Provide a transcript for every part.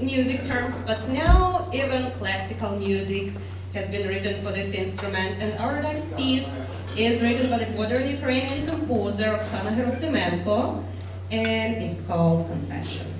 music terms, but now even classical music has been written for this instrument, and our next piece is written by the modern Ukrainian composer Oksana Gerasimenko, and it's called Confession.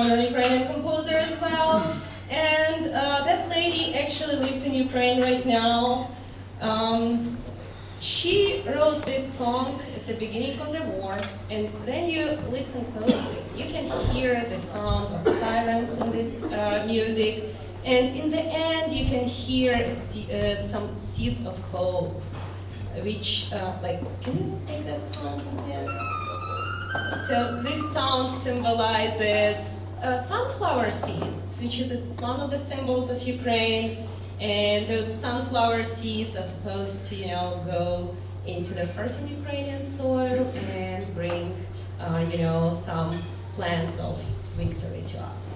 modern Ukrainian composer as well. And that lady actually lives in Ukraine right now. She wrote this song at the beginning of the war, and then you listen closely. You can hear the sound of sirens in this music, and in the end you can hear some seeds of hope, which, can you take that sound from here? So this sound symbolizes sunflower seeds, which is one of the symbols of Ukraine. And those sunflower seeds are supposed to, go into the fertile Ukrainian soil and bring, some plants of victory to us.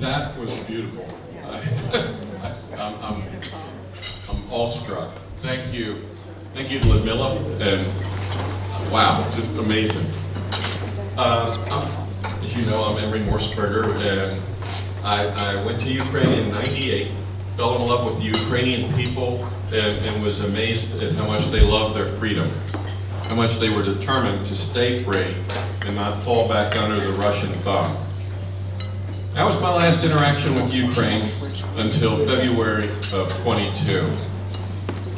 That was beautiful. I'm awestruck. Thank you to Ludmilla, and wow, just amazing. As you know, I'm Emery Morse-Trigger, and I went to Ukraine in '98, fell in love with the Ukrainian people, and was amazed at how much they loved their freedom, how much they were determined to stay free and not fall back under the Russian thumb. That was my last interaction with Ukraine until February of 22.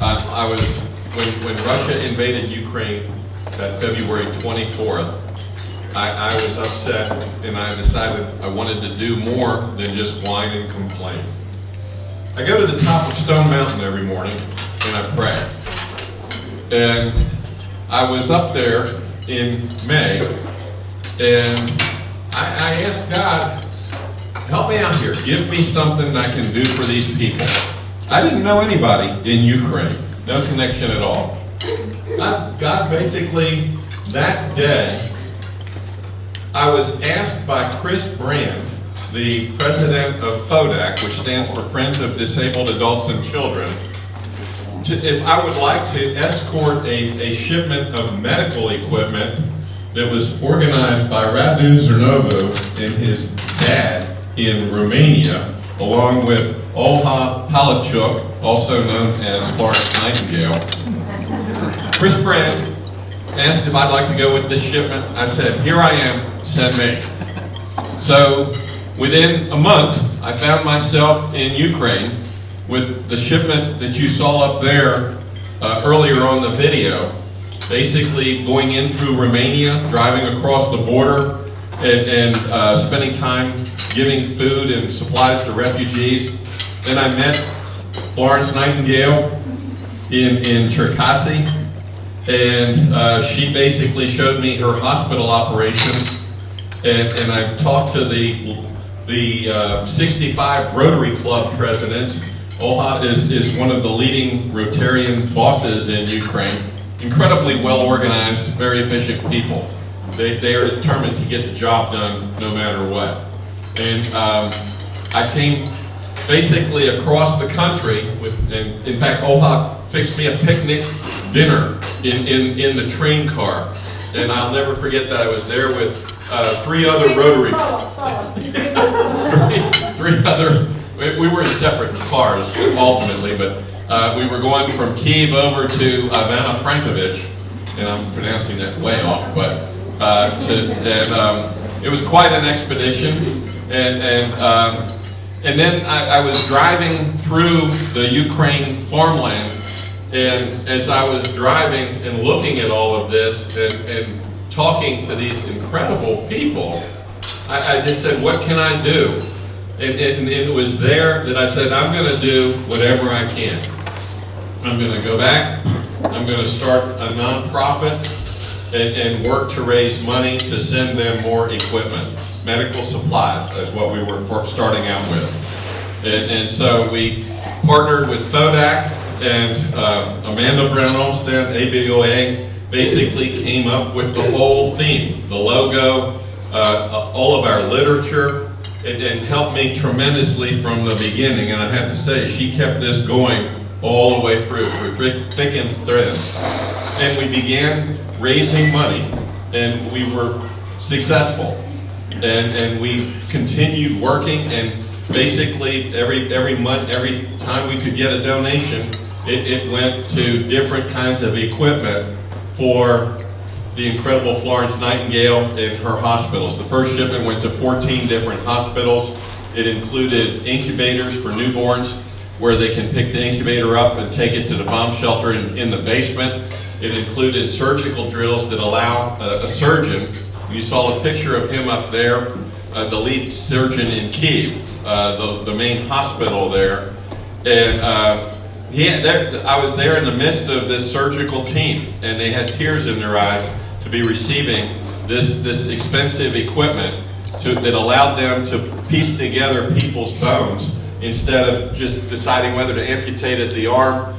I was, when Russia invaded Ukraine, that February 24th, I was upset, and I decided I wanted to do more than just whine and complain. I go to the top of Stone Mountain every morning and I pray. And I was up there in May, and I asked God, help me out here. Give me something I can do for these people. I didn't know anybody in Ukraine. No connection at all. God basically, that day, I was asked by Chris Brand, the president of FODAC, which stands for Friends of Disabled Adults and Children, if I would like to escort a shipment of medical equipment that was organized by Radu Zernovu and his dad in Romania, along with Olha Palachuk, also known as Florence Nightingale. Chris Brand asked if I'd like to go with this shipment. I said, here I am, send me. So within a month, I found myself in Ukraine with the shipment that you saw up there earlier on the video, basically going in through Romania, driving across the border, and spending time giving food and supplies to refugees. Then I met Florence Nightingale in Cherkasy, and she basically showed me her hospital operations, and I talked to the 65 Rotary Club presidents. Olha is one of the leading Rotarian bosses in Ukraine. Incredibly well organized, very efficient people. They are determined to get the job done no matter what. And I came basically across the country and in fact, Olha fixed me a picnic dinner in the train car. And I'll never forget that I was there with three other Rotary. three other, we were in separate cars ultimately, but we were going from Kyiv over to Ivana Frankovich, and I'm pronouncing that way off, but it was quite an expedition. And then I was driving through the Ukraine farmland, and as I was driving and looking at all of this and talking to these incredible people, I just said, what can I do? And it was there that I said, I'm going to do whatever I can. I'm going to go back, I'm going to start a nonprofit and work to raise money to send them more equipment. Medical supplies, that's what we were starting out with. And so we partnered with Fodak, and Amanda Brown Olmsted, ABOA, basically came up with the whole theme, the logo, all of our literature, and helped me tremendously from the beginning. And I have to say, she kept this going all the way through thick and thin. And we began raising money, and we were successful. And we continued working, and basically every month, every time we could get a donation, it went to different kinds of equipment for the incredible Florence Nightingale in her hospitals. The first shipment went to 14 different hospitals. It included incubators for newborns, where they can pick the incubator up and take it to the bomb shelter in the basement. It included surgical drills that allow a surgeon, you saw a picture of him up there, the lead surgeon in Kyiv, the main hospital there. And I was there in the midst of this surgical team, and they had tears in their eyes to be receiving this expensive equipment that allowed them to piece together people's bones instead of just deciding whether to amputate at the arm,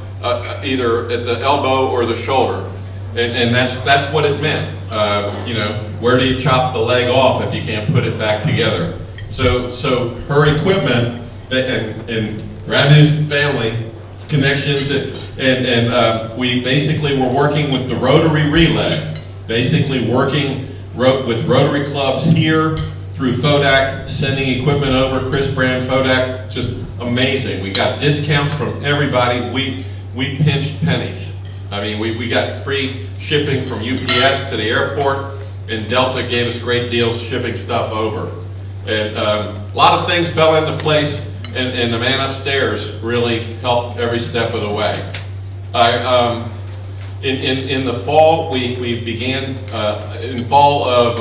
either at the elbow or the shoulder. And that's what it meant. Where do you chop the leg off if you can't put it back together? So her equipment and Radu's family connections, and we basically were working with the Rotary Relay, basically working with Rotary clubs here through Fodak, sending equipment over. Chris Brand, Fodak, just amazing. We got discounts from everybody. We pinched pennies. I mean, we got free shipping from UPS to the airport, and Delta gave us great deals shipping stuff over. And a lot of things fell into place, and the man upstairs really helped every step of the way. In the fall, we began, in fall of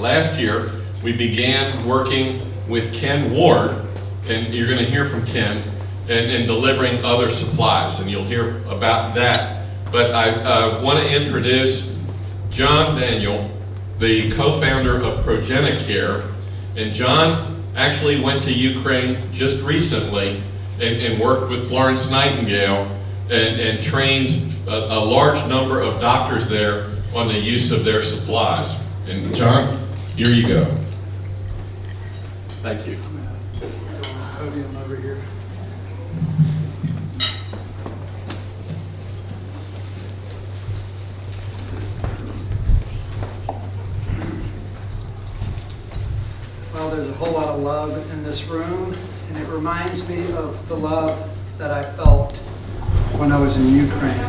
last year, we began working with Ken Ward, and you're going to hear from Ken, and delivering other supplies, and you'll hear about that. But I want to introduce John Daniel, the co-founder of Progenicare. And John actually went to Ukraine just recently and worked with Florence Nightingale and trained a large number of doctors there on the use of their supplies. And John, here you go. Thank you. Podium over here. Well, there's a whole lot of love in this room, and it reminds me of the love that I felt when I was in Ukraine.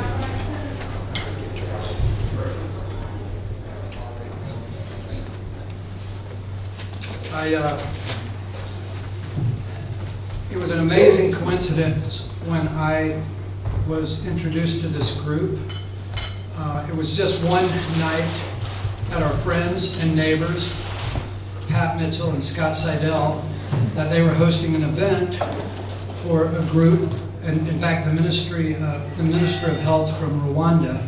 It was an amazing coincidence when I was introduced to this group. It was just one night at our friends and neighbors, Pat Mitchell and Scott Seidel, that they were hosting an event for a group, and in fact the Minister of Health from Rwanda,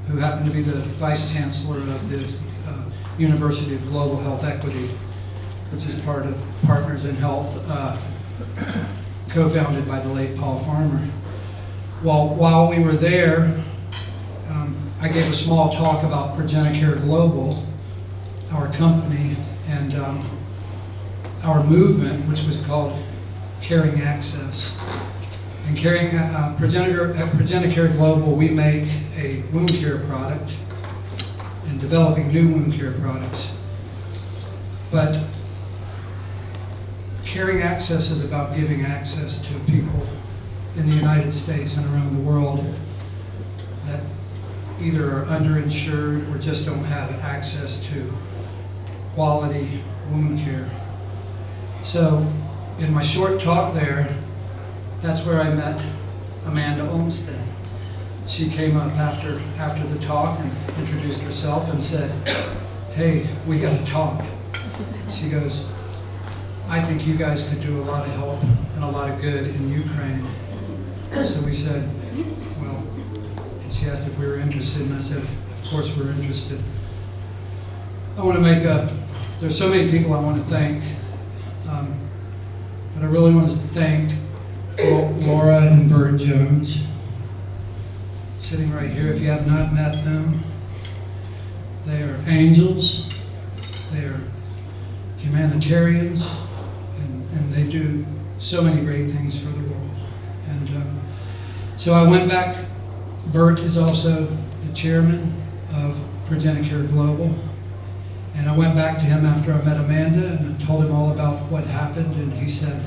who happened to be the Vice Chancellor of the University of Global Health Equity, which is part of Partners in Health, co-founded by the late Paul Farmer. While we were there, I gave a small talk about Progenicare Global, our company, and our movement, which was called Caring Access. And at Progenicare Global, we make a wound care product and developing new wound care products. But Caring Access is about giving access to people in the United States and around the world that either are underinsured or just don't have access to quality wound care. So in my short talk there, that's where I met Amanda Olmsted. She came up after the talk and introduced herself and said, "Hey, we got to talk." She goes, "I think you guys could do a lot of help and a lot of good in Ukraine." So we said, well, and she asked if we were interested, and I said, of course we're interested. I want to make there's so many people I want to thank, but I really want to thank Laura and Bert Jones, sitting right here. If you have not met them, they are angels, they are humanitarians, and they do so many great things for the world. And so I went back. Bert is also the chairman of Progenicare Global. And I went back to him after I met Amanda and I told him all about what happened, and he said,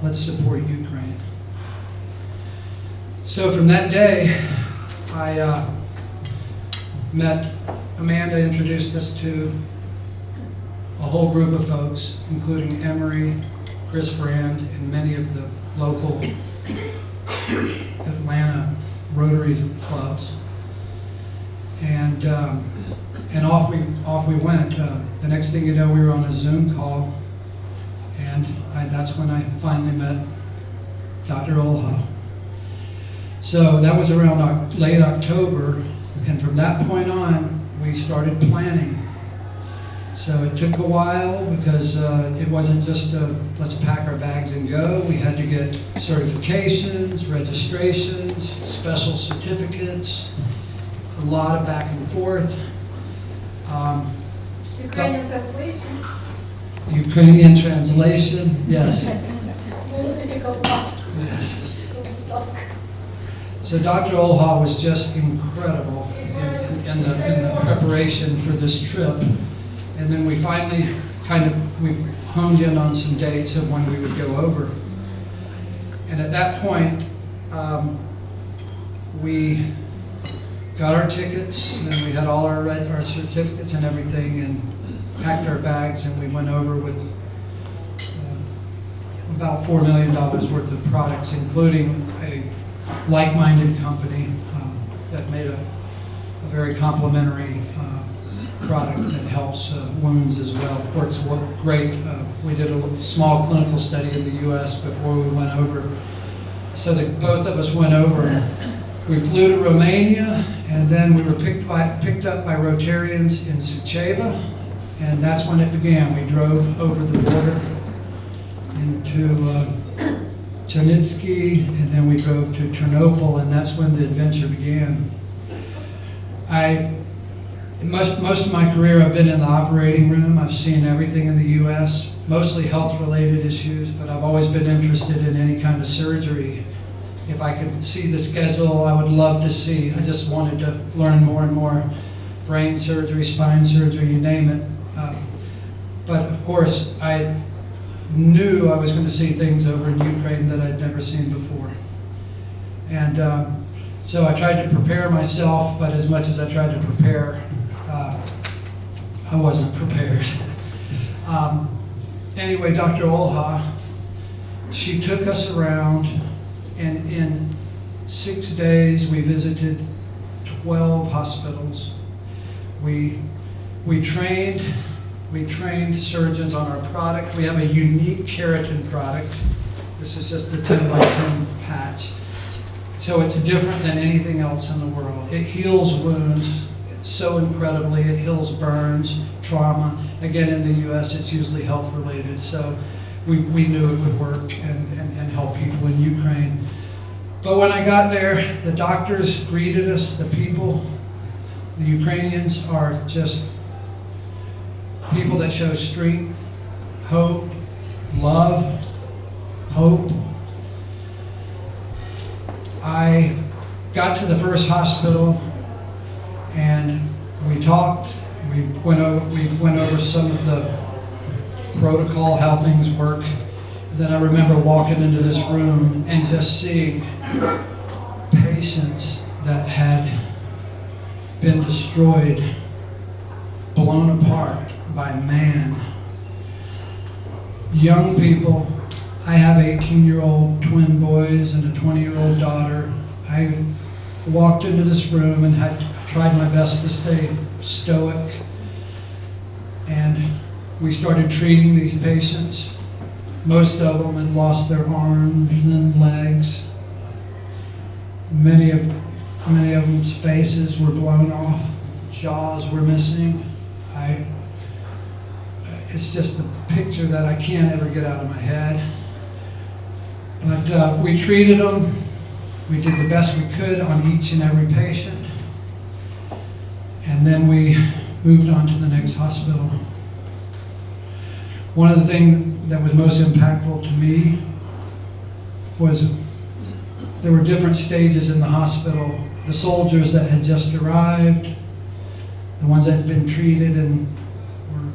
"Let's support Ukraine." So from that day, I met Amanda, introduced us to a whole group of folks, including Emory, Chris Brand, and many of the local Atlanta Rotary clubs. And off we went. The next thing you know, we were on a Zoom call, and that's when I finally met Dr. Olha. So that was around late October, and from that point on, we started planning. So it took a while because it wasn't just let's pack our bags and go. We had to get certifications, registrations, special certificates, a lot of back and forth. Ukrainian translation. Ukrainian translation, yes. Very difficult task. Yes. So Dr. Olha was just incredible in the preparation for this trip. And then we finally we honed in on some dates of when we would go over. And at that point, we got our tickets, and we had all our certificates and everything, and packed our bags, and we went over with about $4 million worth of products, including a like-minded company that made a very complimentary product that helps wounds as well. Works great. We did a small clinical study in the U.S. before we went over. So both of us went over. We flew to Romania, and then we were picked up by Rotarians in Suceava, and that's when it began. We drove over the border into Chernitsky, and then we drove to Ternopil, and that's when the adventure began. Most of my career I've been in the operating room. I've seen everything in the U.S., mostly health-related issues, but I've always been interested in any kind of surgery. If I could see the schedule, I would love to see. I just wanted to learn more and more. Brain surgery, spine surgery, you name it. But of course, I knew I was going to see things over in Ukraine that I'd never seen before. And so I tried to prepare myself, but as much as I tried to prepare, I wasn't prepared. Anyway, Dr. Olha, she took us around, and in 6 days we visited 12 hospitals. We trained surgeons on our product. We have a unique keratin product. This is just a 10 by 10 patch. So it's different than anything else in the world. It heals wounds so incredibly. It heals burns, trauma. Again, in the US, it's usually health related. So we knew it would work and help people in Ukraine. But when I got there, the doctors greeted us, the people, the Ukrainians are just people that show strength, hope, love, hope. I got to the first hospital and we talked. We went over some of the protocol, how things work. Then I remember walking into this room and just seeing patients that had been destroyed, blown apart by man. Young people. I have 18-year-old twin boys and a 20-year-old daughter. I walked into this room and had tried my best to stay stoic. And we started treating these patients. Most of them had lost their arms and legs. Many of them's faces were blown off, jaws were missing. It's just a picture that I can't ever get out of my head. But we treated them. We did the best we could on each and every patient. And then we moved on to the next hospital. One of the things that was most impactful to me was there were different stages in the hospital. The soldiers that had just arrived, the ones that had been treated and were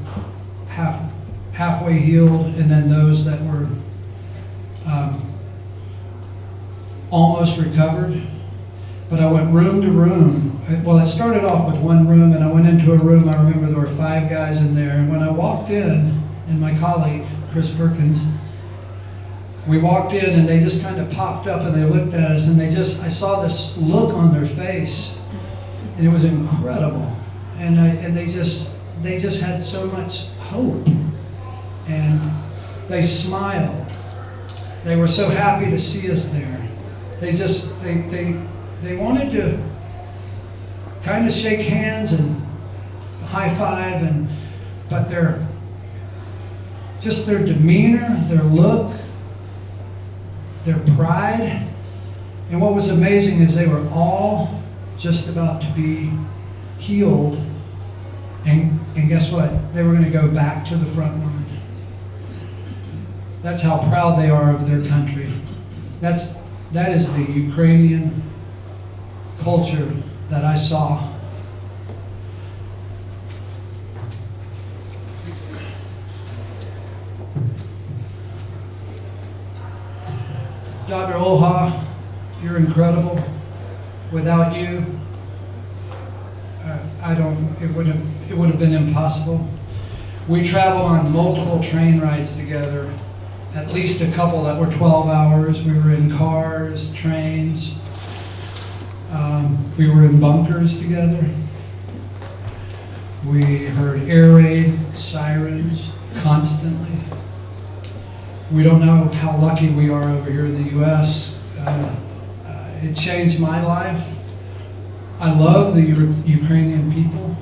halfway healed, and then those that were almost recovered. But I went room to room. Well, it started off with one room, and I went into a room. I remember there were 5 guys in there, and when I walked in, and my colleague, Chris Perkins, we walked in and they just kind of popped up and they looked at us and I saw this look on their face, and it was incredible. And they just had so much hope, and they smiled. They were so happy to see us there. They wanted to kind of shake hands and high five, but their demeanor, their look, their pride. And what was amazing is they were all just about to be healed. And guess what? They were going to go back to the front line. That's how proud they are of their country. That is the Ukrainian culture that I saw. Dr. Olha, you're incredible. Without you, it would have been impossible. We traveled on multiple train rides together, at least a couple that were 12 hours. We were in cars, trains. We were in bunkers together. We heard air raid sirens constantly. We don't know how lucky we are over here in the U.S. It changed my life. I love the Ukrainian people.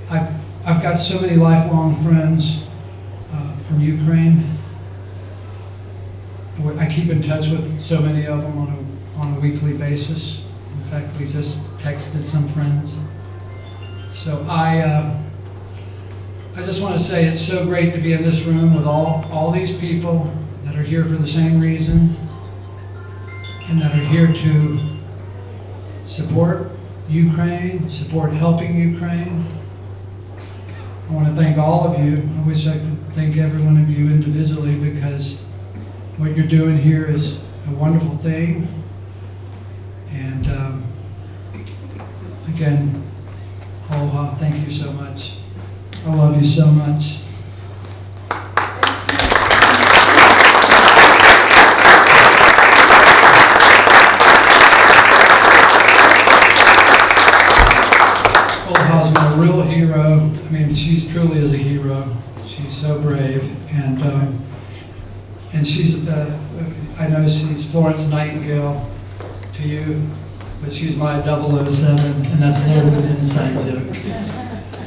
I've got so many lifelong friends from Ukraine. I keep in touch with so many of them on a weekly basis. In fact, we just texted some friends. So I just want to say it's so great to be in this room with all these people that are here for the same reason and that are here to support Ukraine, support helping Ukraine. I want to thank all of you. I wish I could thank every one of you individually because what you're doing here is a wonderful thing. And again, Aloha, thank you so much. I love you so much. Aloha's my real hero. I mean, she's truly is a hero. She's so brave, and she's. I know she's Florence Nightingale to you, but she's my 007, and that's a little bit of an inside joke.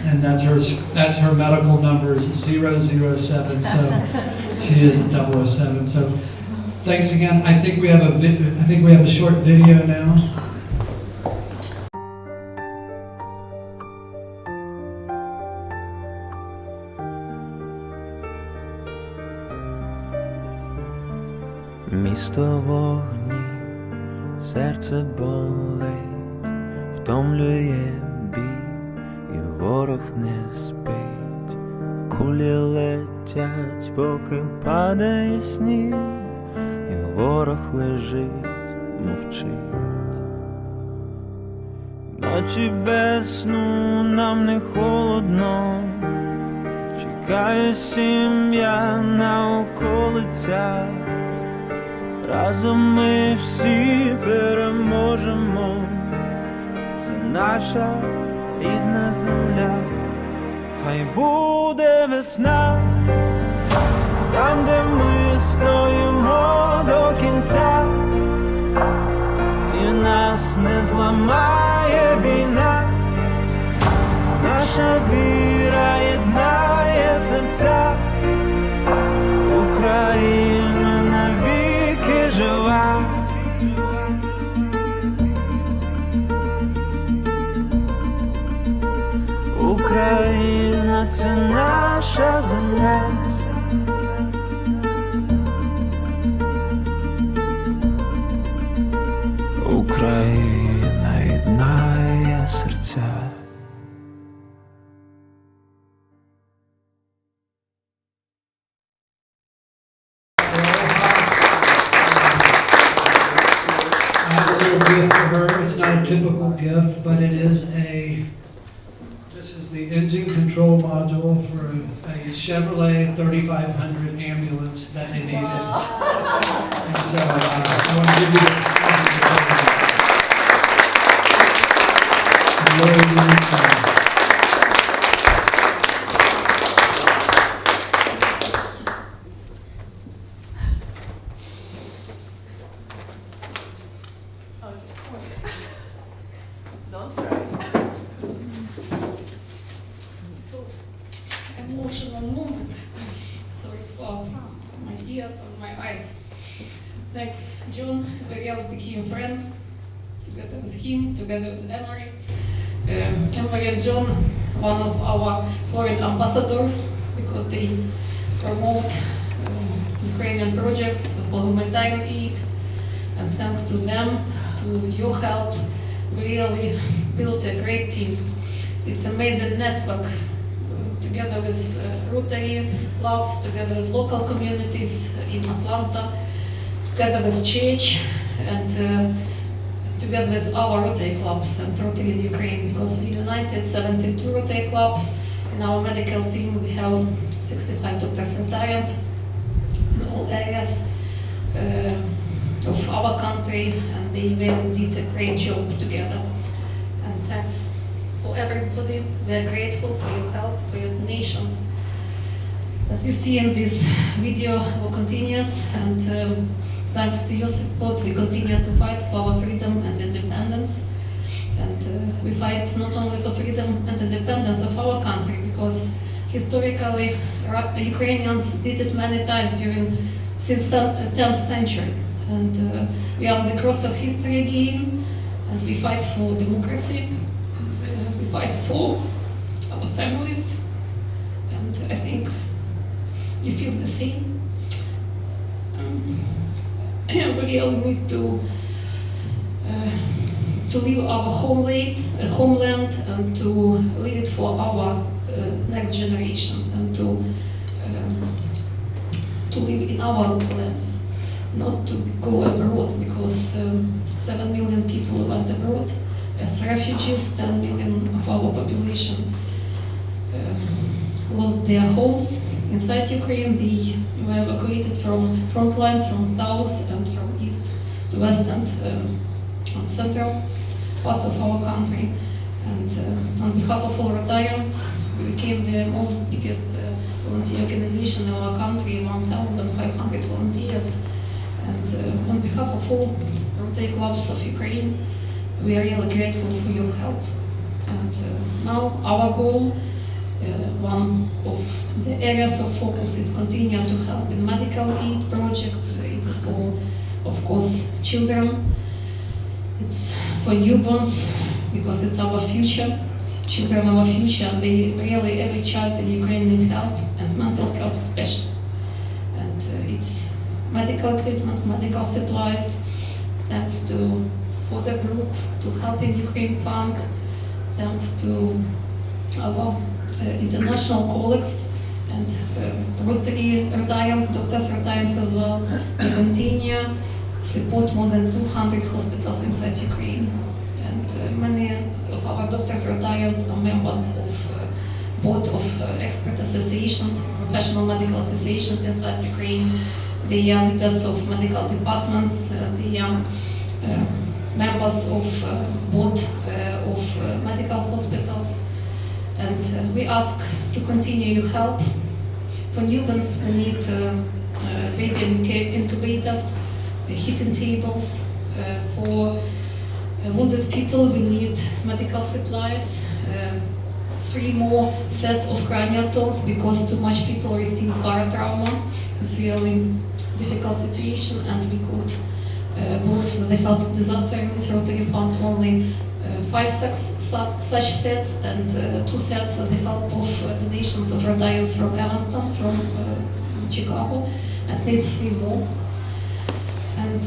And that's her medical number is 007. So she is 007. So thanks again. I think we have a short video now. Місто вогні, серце болить, втомлює бій, і ворог не спить. Кулі летять, поки падає сніг, і ворог лежить, мовчить. Ночі без сну нам не холодно, чекає сім'я на околицях. Разом ми всі переможемо, це наша рідна земля. Хай буде весна, там, де ми стоїмо до кінця, і нас не зламає війна, наша віра єднає серця, Україна навіки жива. Україна – це наша земля. Україна єднає серця. Gift for her. It's not a typical gift, but it is this is the engine control module for a Chevrolet 3500 ambulance that they needed. And so I want to give you this. Don't cry. So emotional moment. Sorry for my ears and my eyes. Thanks, John. We really became friends together with him, together with Emery. Emery and John, one of our foreign ambassadors, because they promote Ukrainian projects for humanitarian aid. And thanks to them, to your help, we really built a great team. It's amazing network together with Rotary clubs, together with local communities in Atlanta, together with church, and together with our Rotary clubs and Rotary in Ukraine, because we united 72 Rotary clubs. In our medical team, we have 65 doctors Rotarians in all areas of our country, and they really did a great job together. And thanks for everybody. We are grateful for your help, for your donations. As you see in this video, we continues, and thanks to your support, we continue to fight for our freedom and independence. And we fight not only for freedom and independence of our country, because historically Ukrainians did it many times since 10th century. And we are on the cross of history again, and we fight for democracy, we fight for our families, and I think you feel the same. We really need to leave our homeland and to leave it for our next generations, and to to live in our lands, not to go abroad, because 7 million people went abroad as refugees. 10 million of our population lost their homes inside Ukraine. They were evacuated from front lines, from south and from east to west and central parts of our country. And on behalf of all Rotarians, we became the biggest volunteer organization in our country, 1,500 volunteers. And on behalf of all Rotary clubs of Ukraine, we are really grateful for your help. And now our goal, one of the areas of focus, is continue to help in medical aid projects. It's for, of course, children. It's for newborns, because it's our future. Children are our future, and they really, every child in Ukraine needs help, and mental health especially. And it's medical equipment, medical supplies, thanks to Fodder Group, to Helping Ukraine Fund, thanks to our international colleagues and Rotary Rotarians, doctors Rotarians as well. We continue support more than 200 hospitals inside Ukraine. And many of our doctors Rotarians are members of board of expert associations, professional medical associations inside Ukraine. They are leaders of medical departments. They are members of board of medical hospitals. And we ask to continue your help. For newborns, we need baby incubators, heating tables. For wounded people, we need medical supplies. 3 more sets of cranial tones, because too much people receive paratrauma. It's really difficult situation, and we could bought with the help of Disaster Relief Rotary Fund only 5 such sets, and 2 sets with the help of donations of Rotarians from Evanston, from Chicago, and need 3 more. And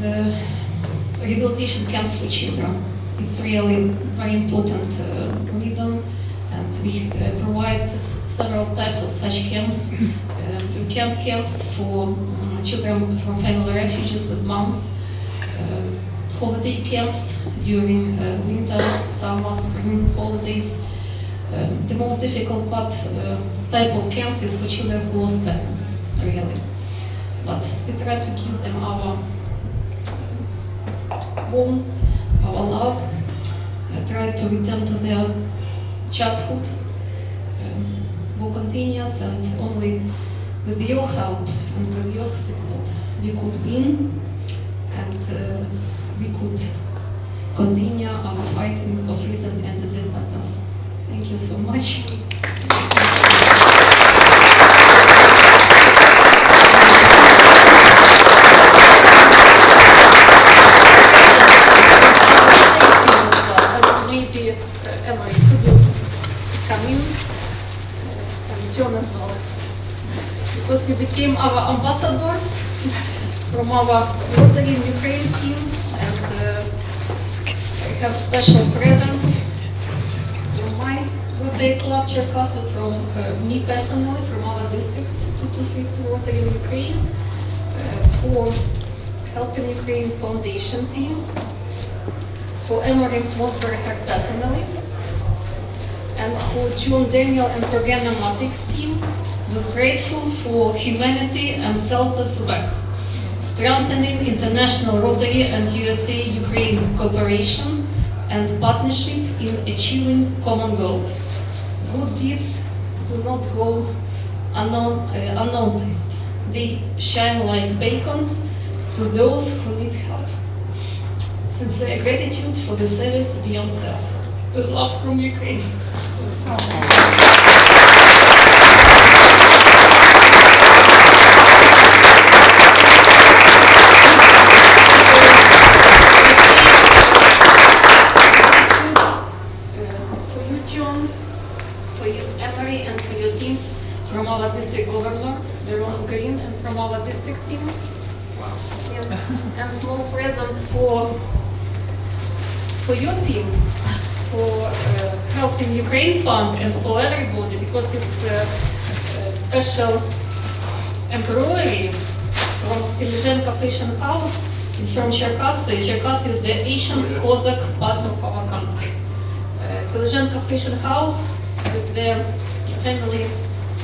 rehabilitation camps for children. It's really very important reason, and we provide several types of such camps. Weekend camps for children from family refugees with moms, holiday camps during winter, summer, spring holidays. The most difficult type of camps is for children who lost parents, really. But we try to give them our home, our love, try to return to their childhood. War continues, and only with your help and with your support we could win, and we could continue our fighting of freedom and independence. Thank you so much. Maybe Emma, could you come in, and John as well, because you became our ambassadors from our Rotary in Ukraine team, and we have special presence from my Rotary Club Cherkasy, from me personally, from our district 223 Rotary in Ukraine, for Helping Ukraine Foundation team, for Emory Mosbury personally, and for John Daniel and Progena Matix team. We're grateful for humanity and selfless work, strengthening international Rotary and USA-Ukraine cooperation and partnership in achieving common goals. Good deeds do not go unnoticed. They shine like beacons to those who need help. Sincere gratitude for the service beyond self. With love from Ukraine. For you, John, for you, Emery, and for your teams from our district governor, Veron Green, and from our district team. Wow. Yes, and small present for your team, for Helping Ukraine Fund, and for everybody, because it's a special embroidery from Tilizenko Fishing House. It's from Cherkasy. Cherkasy is the ancient Cossack part of our country. Tilizenko Fishing House is the family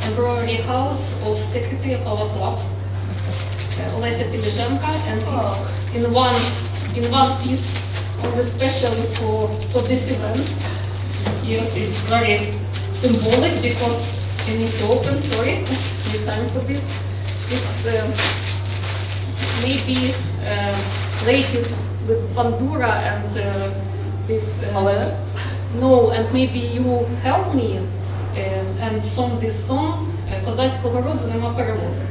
embroidery house of secretary of our club, Olesya Tilizenko, and it's in one piece, only specially for this event. Yes, it's very symbolic because you need to open, sorry, the time for this. It's maybe ladies with bandura and this. No, and maybe you help me and song this song. Козацького роду нема переводу.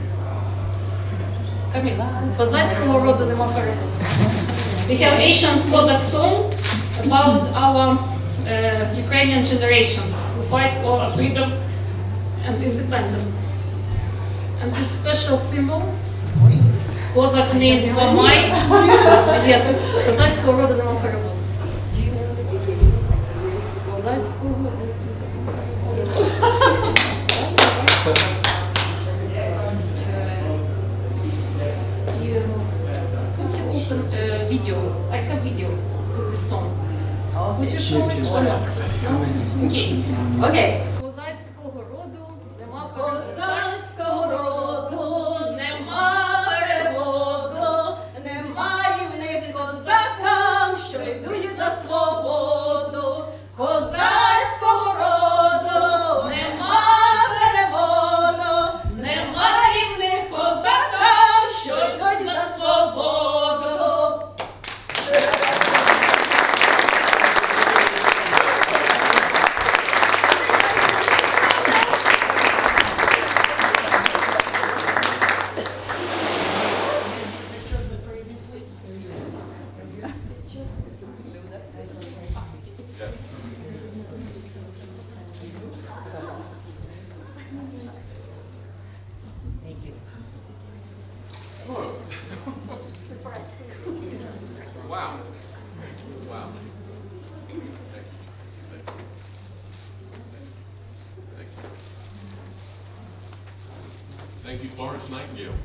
Каміль, козацького роду нема переводу. We have ancient Cossack song about our Ukrainian generations who fight for freedom and independence. And this special symbol, Cossack named Mamai, yes, козацького роду нема переводу. Козацького роду нема переводу. Could you open video? I have video with this song. Would you show it or not? Okay. Окей. Козацького роду нема Козацького роду нема переводу, нема рівних козакам, що йдуть за свободу. Козацького роду нема переводу, нема рівних козакам, що йдуть за свободу. Whoa. Wow. Wow. Thank you. Thank you. Thank you. Thank you, Florence Nightingale.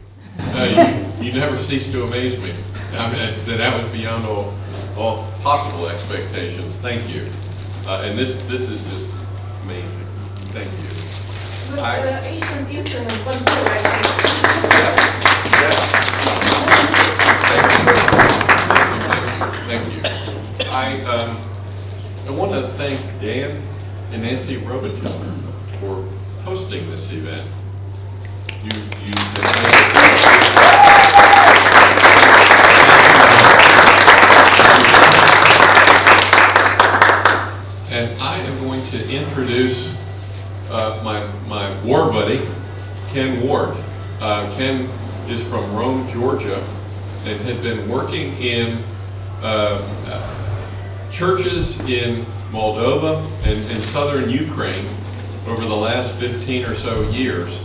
You never cease to amaze me. I mean, that was beyond all possible expectations. Thank you. And this is just amazing. Thank you. With I- ancient instrument, bandura. Yes. Yes. Thank you. I want to thank Dan and Nancy Robitel for hosting this event. You and I am going to introduce my war buddy, Ken Ward. Ken is from Rome, Georgia, and had been working in churches in Moldova and southern Ukraine over the last 15 or so years,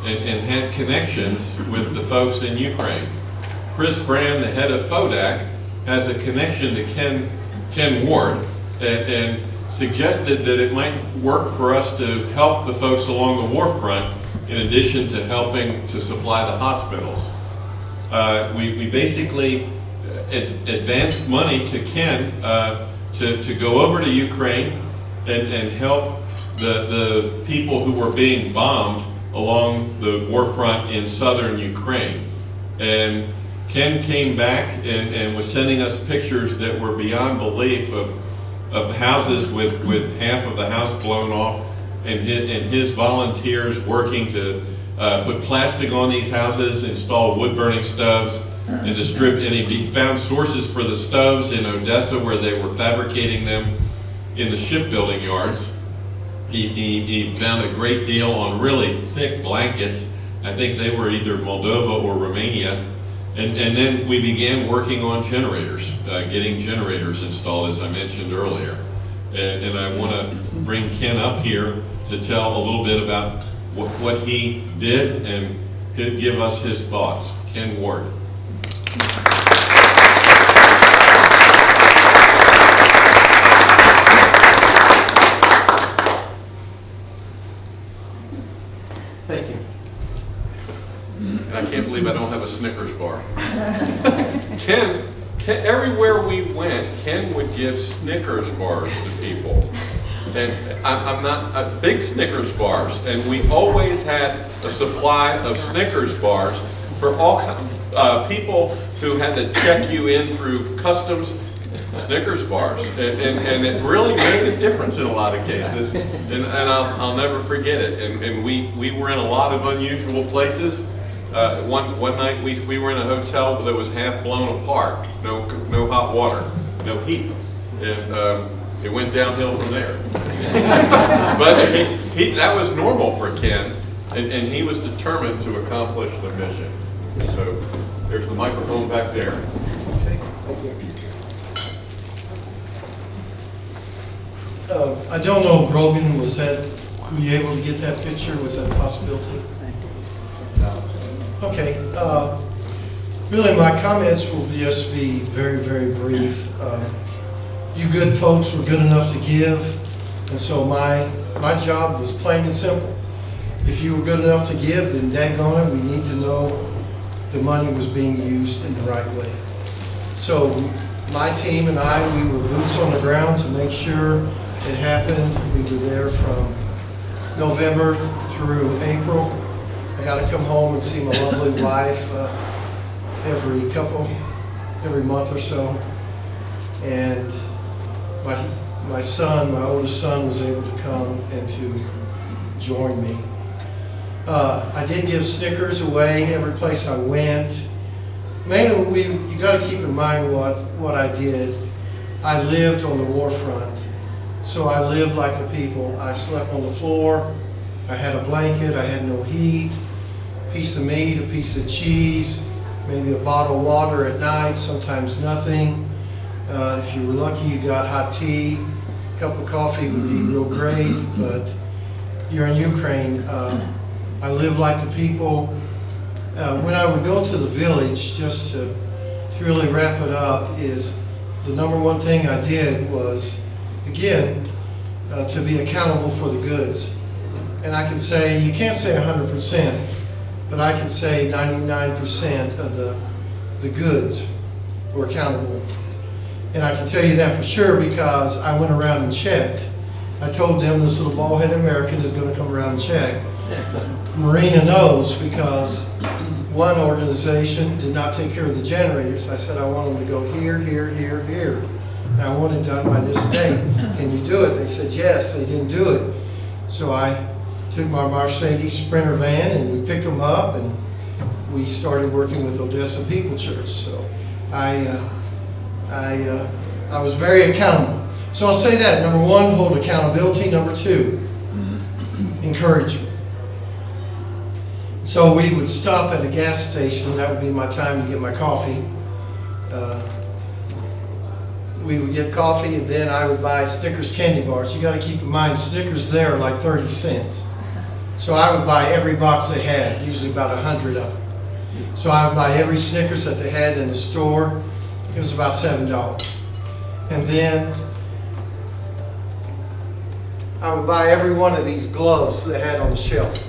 and had connections with the folks in Ukraine. Chris Brand, the head of FODAC, has a connection to Ken Ward, and suggested that it might work for us to help the folks along the war front in addition to helping to supply the hospitals. We basically advanced money to Ken to go over to Ukraine and help the people who were being bombed along the war front in southern Ukraine. And Ken came back and was sending us pictures that were beyond belief of houses with half of the house blown off, and his volunteers working to put plastic on these houses, install wood-burning stoves, and distribute. And he found sources for the stoves in Odessa where they were fabricating them in the shipbuilding yards. He found a great deal on really thick blankets. I think they were either Moldova or Romania. And then we began working on generators, getting generators installed, as I mentioned earlier. And I want to bring Ken up here to tell a little bit about what he did and give us his thoughts. Ken Ward. Thank you. And I can't believe I don't have a Snickers everywhere we went, Ken would give Snickers bars to people. And I'm not a big Snickers bars, and we always had a supply of Snickers bars for all people who had to check you in through customs. Snickers bars, and it really made a difference in a lot of cases, and I'll never forget it. And we were in a lot of unusual places. One night we were in a hotel that was half blown apart, no hot water, no heat, and it went downhill from there. But that was normal for Ken, and he was determined to accomplish the mission. So there's the microphone back there. I don't know, Brogan, were you able to get that picture? Was that a possibility? Okay. Really, my comments will just be very, very brief. You good folks were good enough to give, and so my job was plain and simple. If you were good enough to give, then daggone it, we need to know the money was being used in the right way. So my team and I, we were boots on the ground to make sure it happened. We were there from November through April. I got to come home and see my lovely wife every month or so. And my son, my oldest son, was able to come and to join me. I did give Snickers away every place I went. Mainly, you got to keep in mind what I did. I lived on the war front. So I lived like the people. I slept on the floor. I had a blanket. I had no heat. A piece of meat, a piece of cheese, maybe a bottle of water at night, sometimes nothing. If you were lucky, you got hot tea. A cup of coffee would be real great, but you're in Ukraine. I lived like the people. When I would go to the village, just to really wrap it up, is the number one thing I did was, again, to be accountable for the goods. And I can say, you can't say 100%, but I can say 99% of the goods were accountable. And I can tell you that for sure because I went around and checked. I told them this little bald-headed American is going to come around and check. Marina knows because one organization did not take care of the generators. I said I want them to go here, here, here, here. And I want it done by this date. Can you do it? They said yes. They didn't do it. So I took my Mercedes Sprinter van and we picked them up and we started working with Odessa People Church. So I was very accountable. So I'll say that. Number one, hold accountability. Number two, encouragement. So we would stop at a gas station. That would be my time to get my coffee. We would get coffee and then I would buy Snickers candy bars. You got to keep in mind, Snickers there are like 30 cents. So I would buy every box they had, usually about 100 of them. So I would buy every Snickers that they had in the store. It was about $7. And then I would buy every one of these gloves they had on the shelf.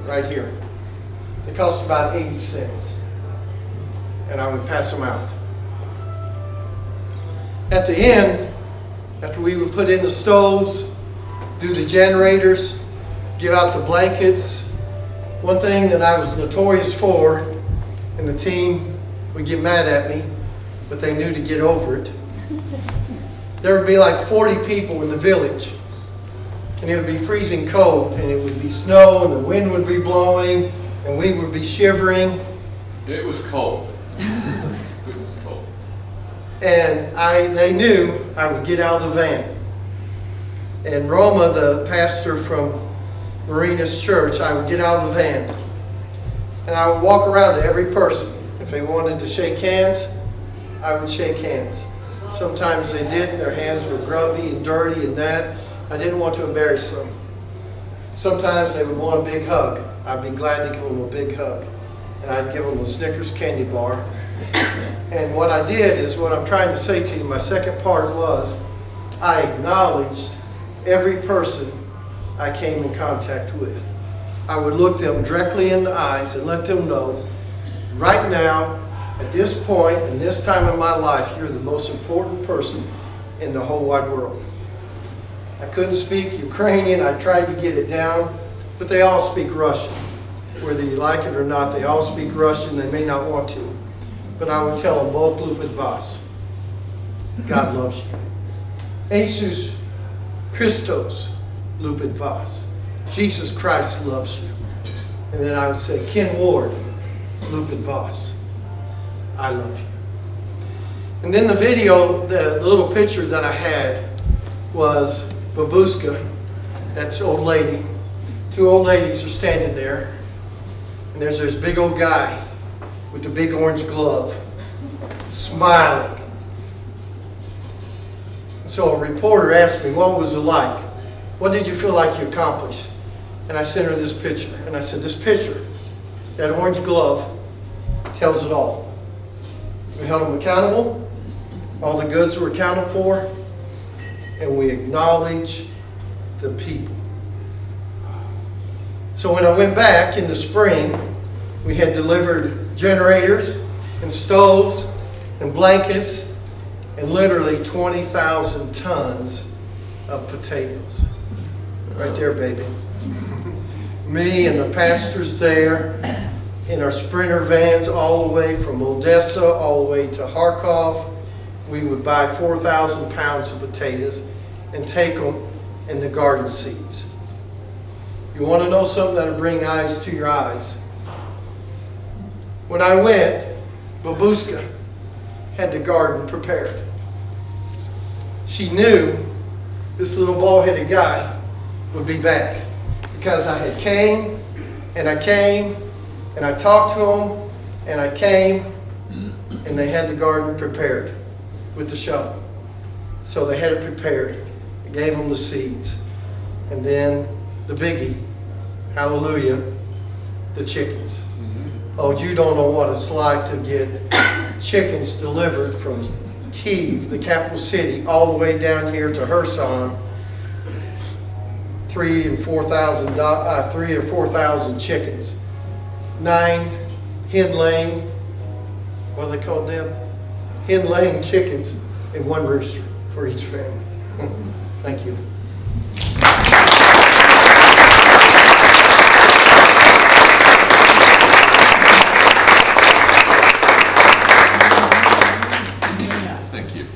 Right here. They cost about 80 cents. And I would pass them out. At the end, after we would put in the stoves, do the generators, give out the blankets, one thing that I was notorious for, and the team would get mad at me, but they knew to get over it. There would be like 40 people in the village, and it would be freezing cold, and it would be snow, and the wind would be blowing, and we would be shivering. It was cold. It was cold. And they knew I would get out of the van. And Roma, the pastor from Marina's church, I would get out of the van. And I would walk around to every person. If they wanted to shake hands, I would shake hands. Sometimes they didn't. Their hands were grubby and dirty and that. I didn't want to embarrass them. Sometimes they would want a big hug. I'd be glad to give them a big hug. And I'd give them a Snickers candy bar. And what I did is what I'm trying to say to you, my second part was, I acknowledged every person I came in contact with. I would look them directly in the eyes and let them know, right now, At this point, in this time of my life, you're the most important person in the whole wide world. I couldn't speak Ukrainian. I tried to get it down, but they all speak Russian. Whether you like it or not, they all speak Russian. They may not want to. But I would tell them, Bog lupit vas. God loves you. Jesus Christos lupit vas. Jesus Christ loves you. And then I would say, Ken Ward lupit vas. I love you. And then the video, the little picture that I had was Babushka, that's the old lady. Two old ladies are standing there. And there's this big old guy with the big orange glove, smiling. So a reporter asked me, what was it like? What did you feel like you accomplished? And I sent her this picture. And I said, this picture, that orange glove, tells it all. We held them accountable. All the goods were accounted for. And we acknowledge the people. So when I went back in the spring, we had delivered generators and stoves and blankets and literally 20,000 tons of potatoes. Right there, baby. Me and the pastors there in our Sprinter vans all the way from Odessa all the way to Kharkov. We would buy 4,000 pounds of potatoes and take them in the garden seeds. You want to know something that'll bring eyes to your eyes? When I went, Babushka had the garden prepared. She knew this little bald-headed guy would be back because I had came and I talked to him and I came and they had the garden prepared with the shovel. So they had it prepared. I gave them the seeds. And then the biggie, hallelujah, the chickens. Oh, you don't know what it's like to get chickens delivered from Kyiv, the capital city, all the way down here to Kherson. 3,000 or 4,000 chickens. 9 hen laying, what are they called, Deb? Hen laying chickens and 1 rooster for each family. Thank you. Thank you.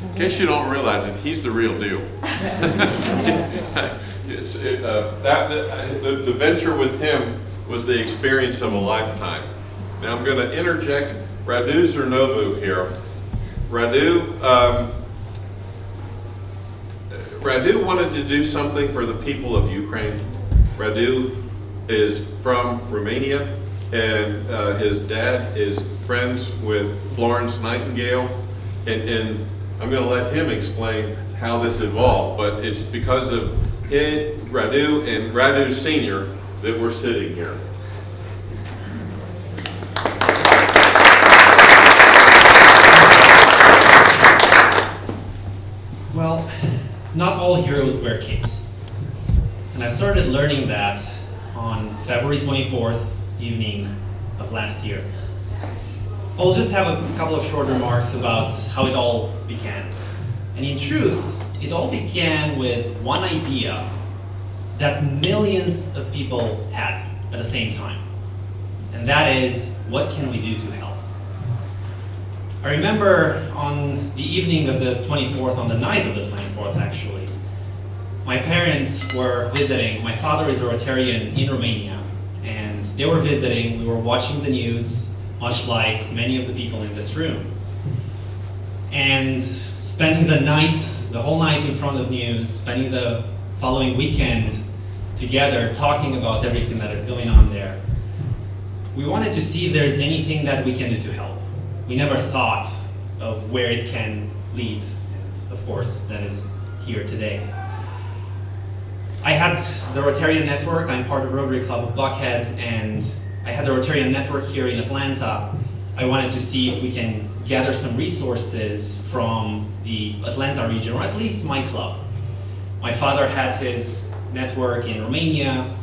In case you don't realize it, he's the real deal. The venture with him was the experience of a lifetime. Now I'm going to interject Radu Zernovu here. Radu wanted to do something for the people of Ukraine. Radu is from Romania, and his dad is friends with Florence Nightingale, and I'm going to let him explain how this evolved, but it's because of Radu and Radu Sr. that we're sitting here. Well, not all heroes wear capes. And I started learning that on February 24th evening of last year. I'll just have a couple of short remarks about how it all began. And in truth, it all began with one idea that millions of people had at the same time. And that is, what can we do to help? I remember on the evening of the 24th, on the night of the 24th actually, my parents were visiting. My father is a Rotarian in Romania, and they were visiting. We were watching the news, much like many of the people in this room. And spending the whole night in front of news, spending the following weekend together talking about everything that is going on there. We wanted to see if there's anything that we can do to help. We never thought of where it can lead, and of course, that is here today. I had the Rotarian Network. I'm part of Rotary Club of Buckhead, and I had the Rotarian Network here in Atlanta. I wanted to see if we can gather some resources from the Atlanta region, or at least my club. My father had his network in Romania,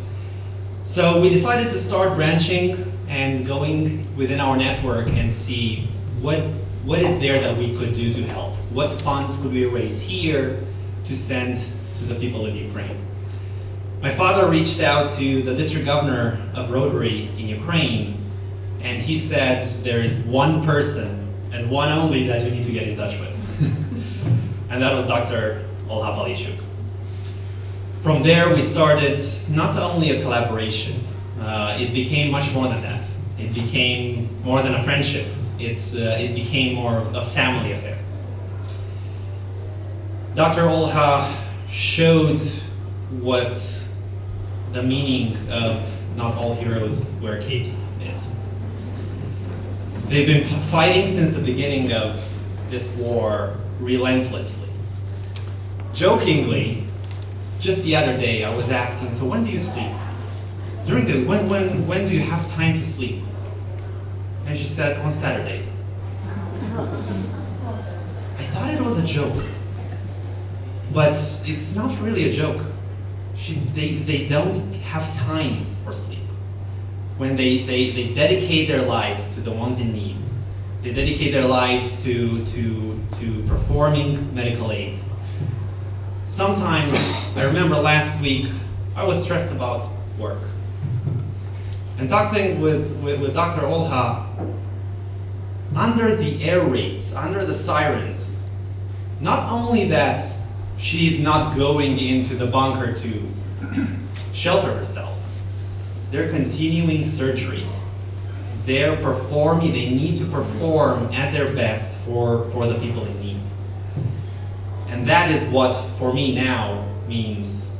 so we decided to start branching and going within our network and see what is there that we could do to help. What funds could we raise here to send to the people of Ukraine? My father reached out to the district governor of Rotary in Ukraine, and he said there is one person and one only that you need to get in touch with. And that was Dr. Olha Palichuk. From there, we started not only a collaboration, it became much more than that. It became more than a friendship. It became more of a family affair. Dr. Olha showed what the meaning of not all heroes wear capes is. They've been fighting since the beginning of this war relentlessly. Jokingly, just the other day I was asking, so when do you sleep? When do you have time to sleep? And she said, on Saturdays. I thought it was a joke, but it's not really a joke. They don't have time for sleep. When they dedicate their lives to the ones in need, they dedicate their lives to performing medical aid. Sometimes, I remember last week, I was stressed about work. And talking with Dr. Olha, under the air raids, under the sirens, not only that she's not going into the bunker to shelter herself, they're continuing surgeries. They're performing, they need to perform at their best for the people in need. And that is what, for me now, means,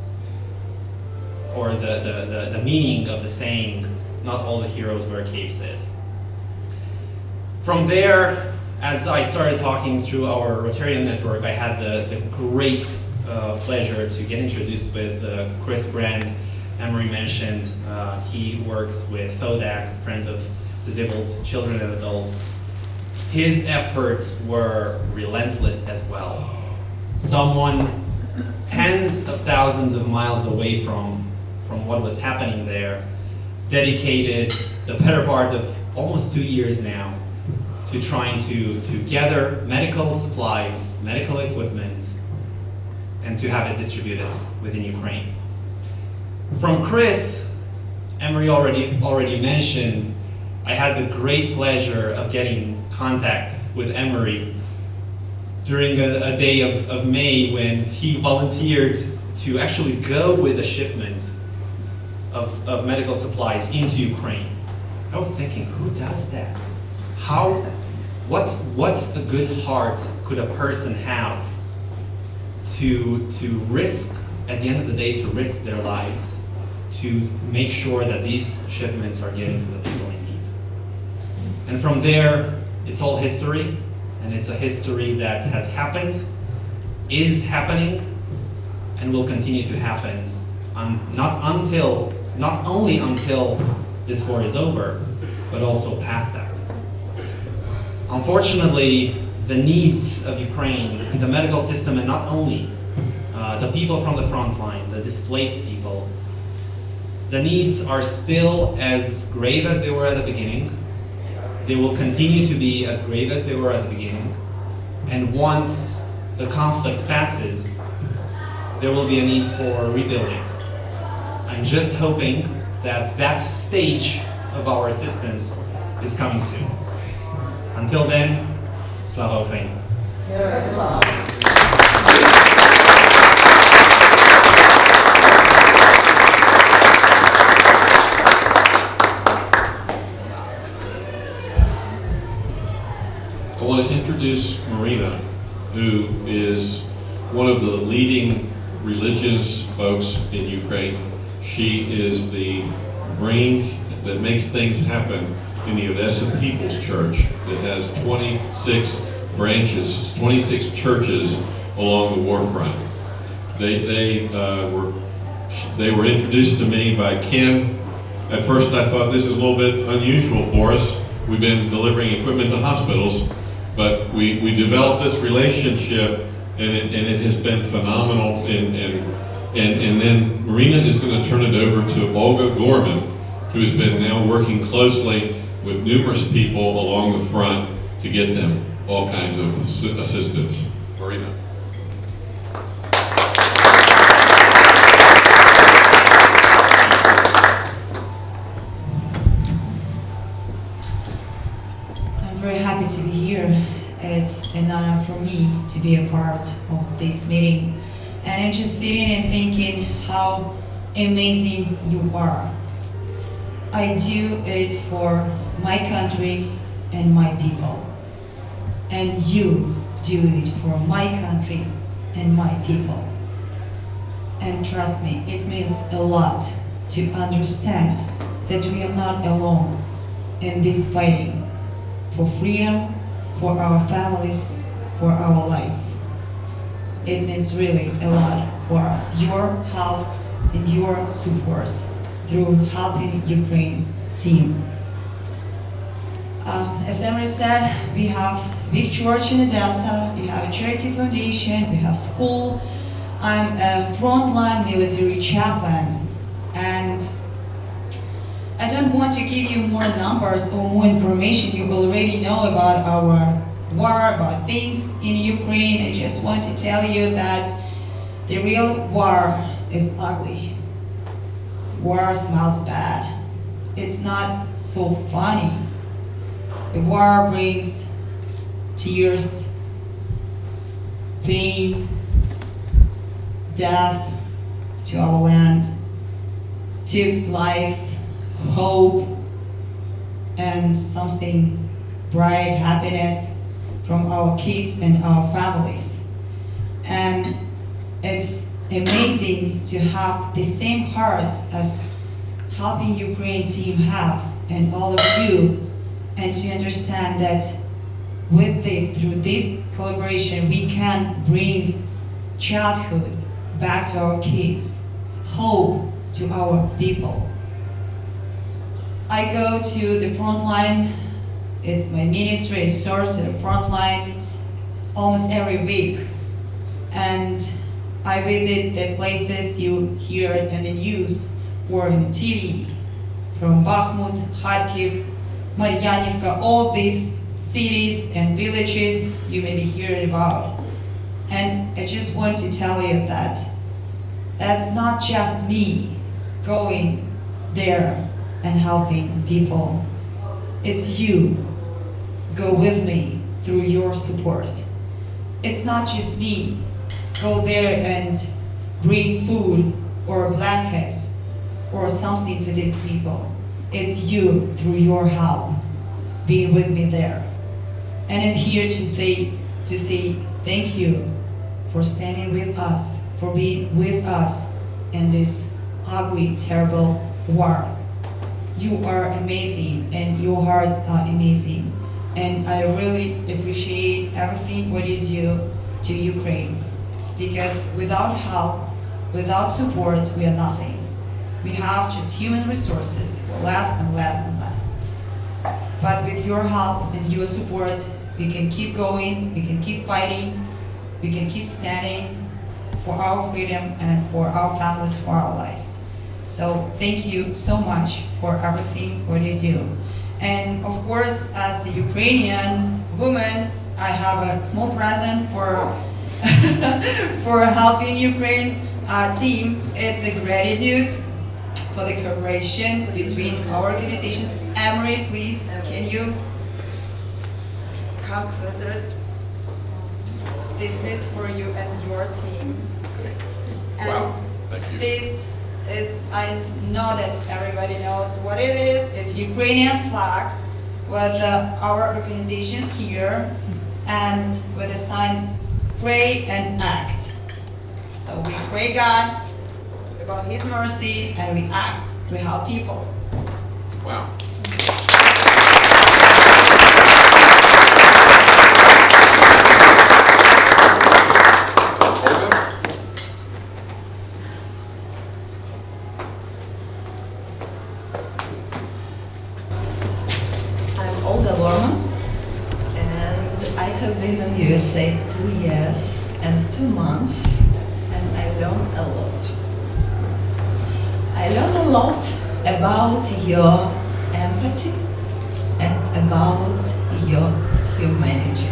or the meaning of the saying, not all the heroes wear capes is. From there, as I started talking through our Rotarian network, I had the great pleasure to get introduced with Chris Brand. Emery mentioned he works with FODAC, Friends of Disabled Children and Adults. His efforts were relentless as well. Someone tens of thousands of miles away from what was happening there dedicated the better part of almost 2 years now to trying to gather medical supplies, medical equipment, and to have it distributed within Ukraine. From Chris, Emery already mentioned, I had the great pleasure of getting contact with Emery during a day of May when he volunteered to actually go with a shipment of medical supplies into Ukraine. I was thinking, who does that? What a good heart could a person have to risk, at the end of the day, to risk their lives to make sure that these shipments are getting to the people in need. And from there, it's all history, and it's a history that has happened, is happening, and will continue to happen, not only until this war is over, but also past that. Unfortunately, the needs of Ukraine, the medical system, and not only the people from the front line, the displaced people, the needs are still as grave as they were at the beginning. They will continue to be as grave as they were at the beginning. And once the conflict passes, there will be a need for rebuilding. I'm just hoping that that stage of our assistance is coming soon. Until then, Slava Ukraini. I want to introduce Marina, who is one of the leading religious folks in Ukraine. She is the brains that makes things happen in the Odessa People's Church that has 26 branches, 26 churches along the war front. They were introduced to me by Ken. At first I thought this is a little bit unusual for us. We've been delivering equipment to hospitals, but we developed this relationship, and it has been phenomenal. And then Marina is going to turn it over to Olga Gorman, who's been now working closely with numerous people along the front to get them all kinds of assistance. Marina. I'm very happy to be here. It's an honor for me to be a part of this meeting. And I'm just sitting and thinking how amazing you are. I do it for my country and my people. And you do it for my country and my people. And trust me, it means a lot to understand that we are not alone in this fighting for freedom, for our families, for our lives. It means really a lot for us. Your help and your support through Helping Ukraine team. As Emery said, we have big church in Odessa, we have a charity foundation, we have school. I'm a frontline military chaplain, and I don't want to give you more numbers or more information. You already know about our war, about things in Ukraine. I just want to tell you that the real war is ugly. War smells bad. It's not so funny. The war brings tears, pain, death to our land, takes lives, hope, and something bright, happiness from our kids and our families. And it's amazing to have the same heart as Helping Ukraine team have, and all of you, and to understand that with this, through this collaboration, we can bring childhood back to our kids, hope to our people. I go to the front line. It's my ministry. I serve to the front line almost every week. And I visit the places you hear in the news or in the TV, from Bakhmut, Kharkiv, Maryanivka, all these cities and villages you may be hearing about. And I just want to tell you that that's not just me going there and helping people. It's you. Go with me through your support. It's not just me. Go there and bring food or blankets or something to these people. It's you through your help being with me there. And I'm here to say thank you for standing with us, for being with us in this ugly, terrible war. You are amazing and your hearts are amazing. And I really appreciate everything what you do to Ukraine. Because without help, without support, we are nothing. We have just human resources, less and less and less. But with your help and your support, we can keep going, we can keep fighting, we can keep standing for our freedom and for our families, for our lives. So thank you so much for everything what you do. And of course, as a Ukrainian woman, I have a small present for for Helping Ukraine team. It's a gratitude for the cooperation between our organizations. Emery, please, can you come closer? This is for you and your team. And Wow, thank you. this is, I know that everybody knows what it is. It's Ukrainian flag with our organizations here and with the sign pray and act. So we pray God about His mercy and we act, we help people. Wow. I'm Olga Borman, and I have been in USA 2 years and 2 months, and I learned a lot. I learned a lot about your empathy and about your humanity.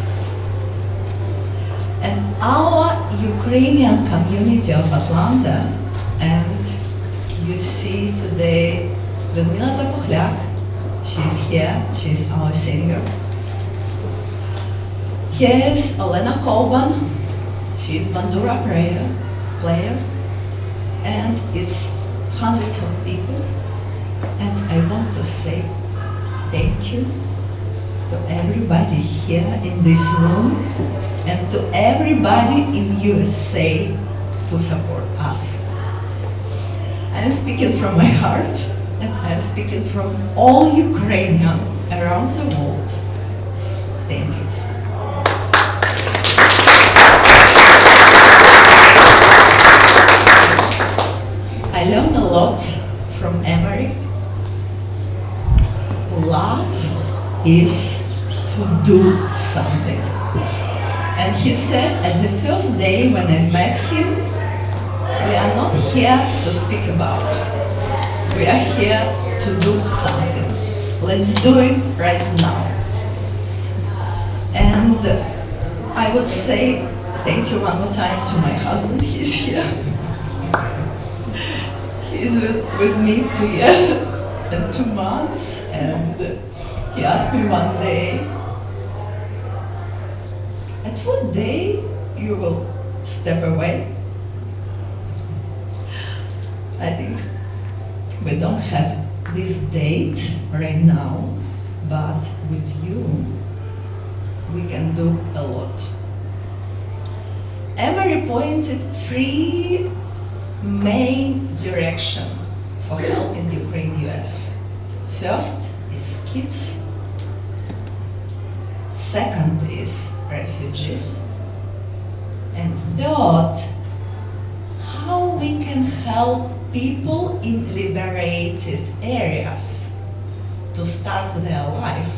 And our Ukrainian community of Atlanta, and you see today Ludmila Zapuchlyak, she's here, she's our singer. Here's Olena Kolban, she's bandura player, and it's hundreds of people. And I want to say thank you to everybody here in this room and to everybody in USA who support us. I'm speaking from my heart, and I'm speaking from all Ukrainians around the world. Thank you. I learned a lot from Emery. Love is to do something. And he said at the first day when I met him, we are not here to speak about. We are here to do something. Let's do it right now. And I would say thank you one more time to my husband. He's here. He's with me 2 years and 2 months, and he asked me one day, at what day you will step away? I think we don't have this date right now, but with you, we can do a lot. Emery pointed 3 main directions for helping Ukraine US. First is kids. Second is refugees. And third, how we can help people in liberated areas to start their life.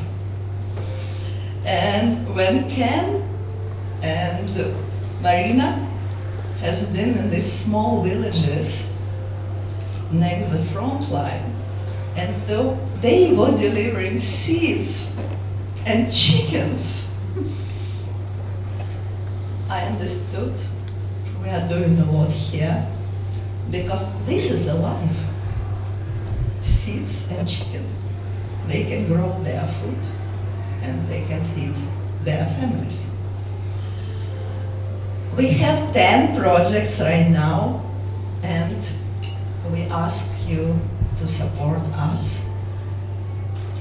And when Ken and Marina has been in these small villages next the front line, and though they were delivering seeds and chickens, I understood we are doing a lot here because this is a life. Seeds and chickens, they can grow their food and they can feed their families. We have 10 projects right now, and we ask you to support us.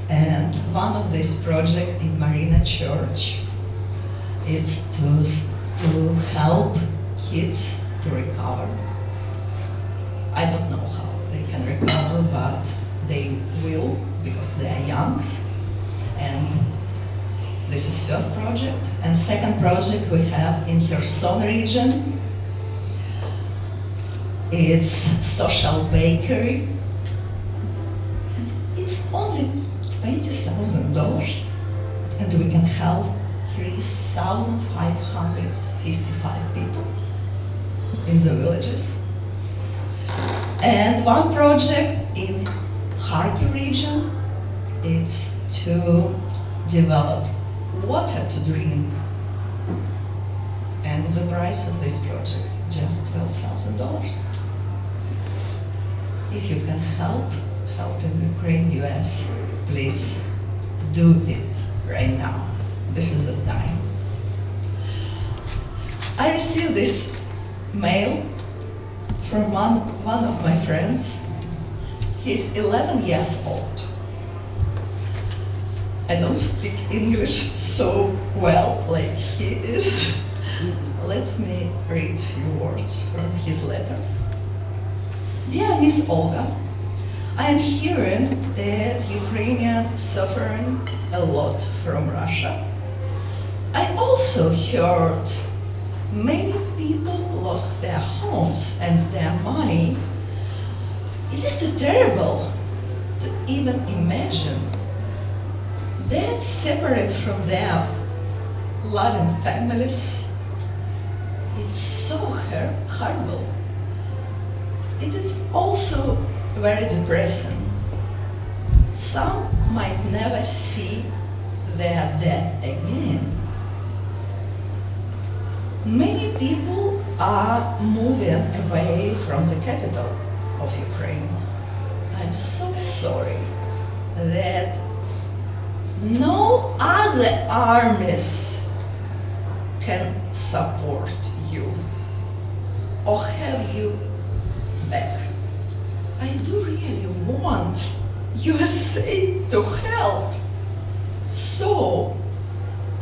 And one of these projects in Marina Church is to help kids to recover. I don't know how they can recover, but they will because they are young. And this is first project. And second project we have in Kherson region. It's social bakery. It's only $20,000, and we can help 3,555 people in the villages. And one project in Kharkiv region, it's to develop water to drink. And the price of this project is just $12,000. If you can help in Ukraine, US, please do it right now. This is the time. I received this mail from one of my friends. He's 11 years old. I don't speak English so well like he is. Let me read a few words from his letter. Dear Miss Olga, I am hearing that Ukrainians suffering a lot from Russia. I also heard many people lost their homes and their money. It is too terrible to even imagine that separate from their loving families. It's so horrible. It is also very depressing Some might never see their dead again. Many people are moving away from the capital of Ukraine. I'm so sorry that no other armies can support you or have you back. I do really want USA to help so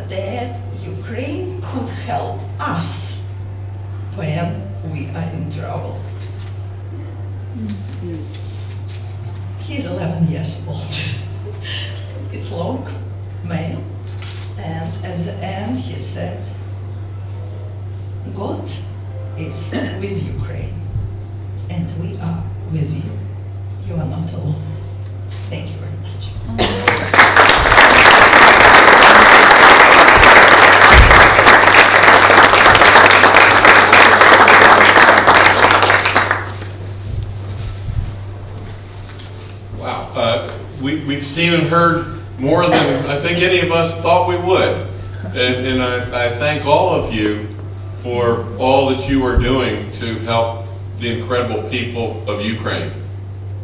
that Ukraine could help us when we are in trouble. He's 11 years old. It's long mail, and at the end he said, God is with Ukraine, and we are with you. You are not alone. Thank you very much. Wow, we've seen and heard more than I think any of us thought we would. And I thank all of you for all that you are doing to help the incredible people of Ukraine.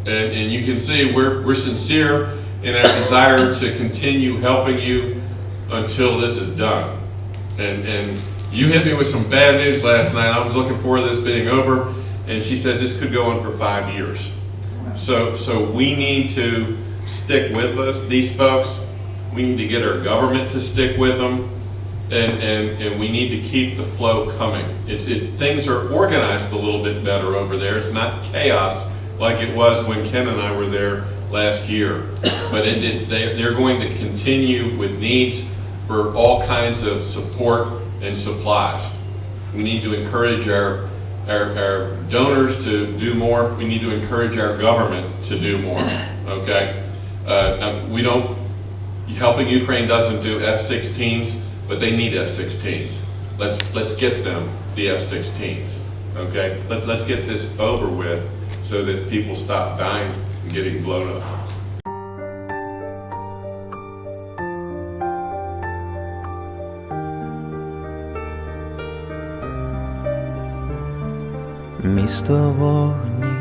And you can see we're sincere in our desire to continue helping you until this is done. And you hit me with some bad news last night. I was looking forward to this being over, and she says this could go on for 5 years. So we need to stick with us, these folks. We need to get our government to stick with them, and we need to keep the flow coming. Things are organized a little bit better over there. It's not chaos like it was when Ken and I were there last year. But they're going to continue with needs for all kinds of support and supplies. We need to encourage our donors to do more. We need to encourage our government to do more, okay? Helping Ukraine doesn't do F-16s, but they need F-16s. Let's get them the F-16s, okay? Let's get this over with so that people stop dying and getting blown up. Місто вогні,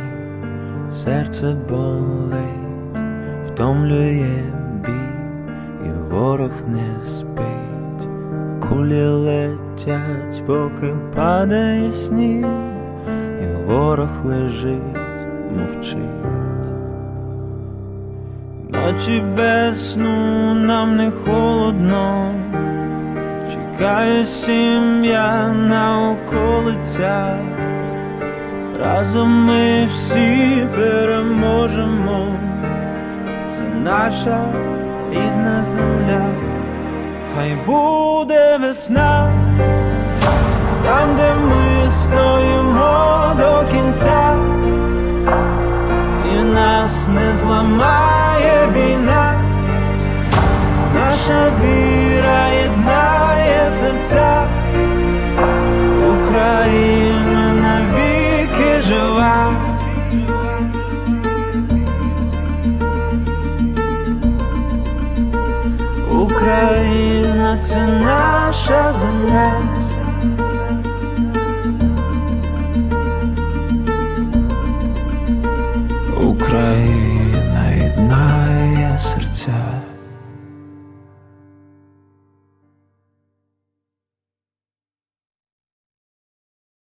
серце болить, втомлює бій, і ворог не спить. Кулі летять, поки падає сніг, і ворог лежить, мовчить. Ночі без сну нам не холодно, чекає сім'я на околицях. Разом ми всі переможемо, це наша рідна земля. Хай буде весна, там, де ми стоїмо до кінця, і нас не зламає війна, наша віра єднає серця, Україна навіки жива. Україна – це наша земля. Україна єднає серця.